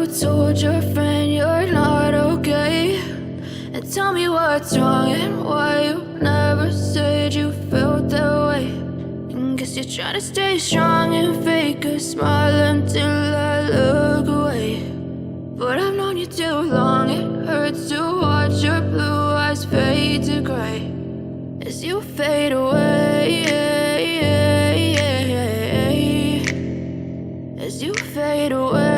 you told your friend you're not okay. And tell me what's wrong and why you never said you felt that way. And guess you're trying to stay strong and fake a smile until I look away. But I've known you too long, it hurts to watch your blue eyes fade to gray as you fade away, as you fade away.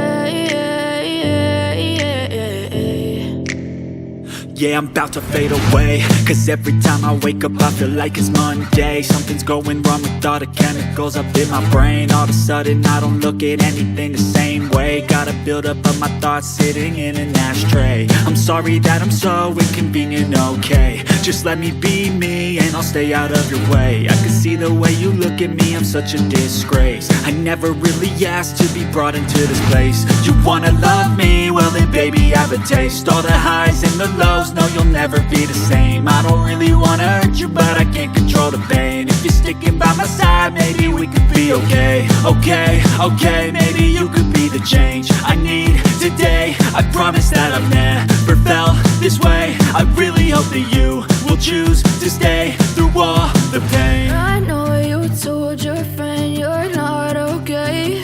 Yeah, I'm about to fade away, cause every time I wake up I feel like it's Monday. Something's going wrong with all the chemicals up in my brain. All of a sudden I don't look at anything the same way. Got a buildup of my thoughts sitting in an ashtray. I'm sorry that I'm so inconvenient, okay. Just let me be me and I'll stay out of your way. I can see the way you look at me, I'm such a disgrace. I never really asked to be brought into this place. You wanna love me? Well then baby I have a taste. All the highs and the lows, no you'll never be the same. I don't really wanna hurt you but I can't control the pain. If you're sticking by my side maybe we could be okay. Okay, maybe you could be the change I need today. I promise that I've never felt this way. I really hope that you will choose to stay through all the pain. I know you told your friend you're not okay.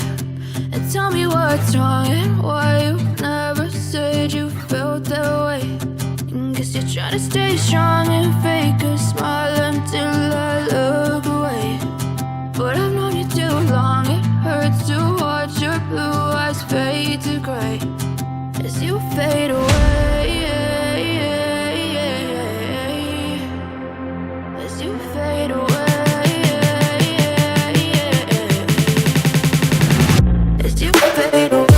And tell me what's wrong and why you never said you felt that way. And guess you're trying to stay strong and fake a smile until I look away. But I've known you too long, it hurts to watch your blue eyes fade to gray as you fade away, as you fade away, as you fade away.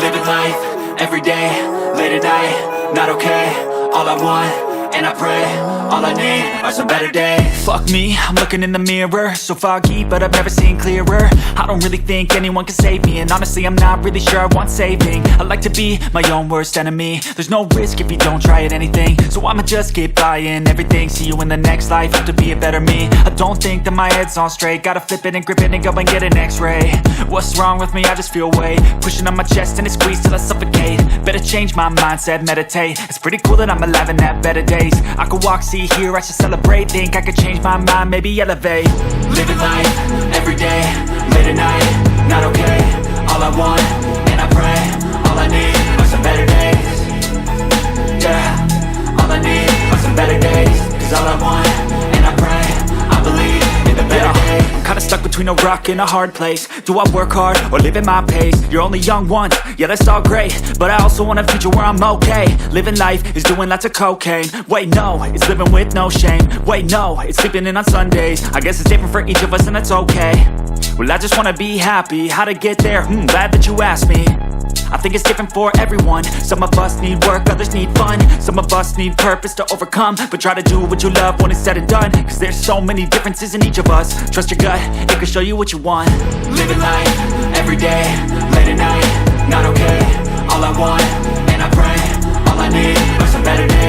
Living life, every day, late at night, not okay. All I want, and I pray, all I need are some better days. Fuck me, I'm looking in the mirror, so foggy, but I've never seen clearer. I don't really think anyone can save me, and honestly I'm not really sure I want saving. I like to be my own worst enemy. There's no risk if you don't try at anything, so I'ma just keep buying everything. See you in the next life, have to be a better me. I don't think that my head's on straight, gotta flip it and grip it and go and get an x-ray. What's wrong with me? I just feel weight pushing on my chest and it squeezes till I suffocate. Better change my mindset, meditate. It's pretty cool that I'm alive and have better days. I could walk, see, hear, I should celebrate. Think I could change my mind, maybe elevate. Living life, every day, late at night, not okay. All I want, and I pray, all I need are some better days. Yeah, all I need are some better days. Cause all I want, and I pray, I believe in the better days. I'm kinda stuck between a rock and a hard place. Do I work hard or live at my pace? You're only young once, yeah that's all great, but I also want a future where I'm okay. Living life is doing lots of cocaine. Wait no, it's living with no shame. Wait no, it's sleeping in on Sundays. I guess it's different for each of us and that's okay. Well I just wanna be happy, how to get there? Glad that you asked me. I think it's different for everyone. Some of us need work, others need fun. Some of us need purpose to overcome. But try to do what you love when it's said and done. Cause there's so many differences in each of us. Trust your gut, it can show you what you want. Living life, every day, late at night, not okay. All I want, and I pray, all I need are some better days.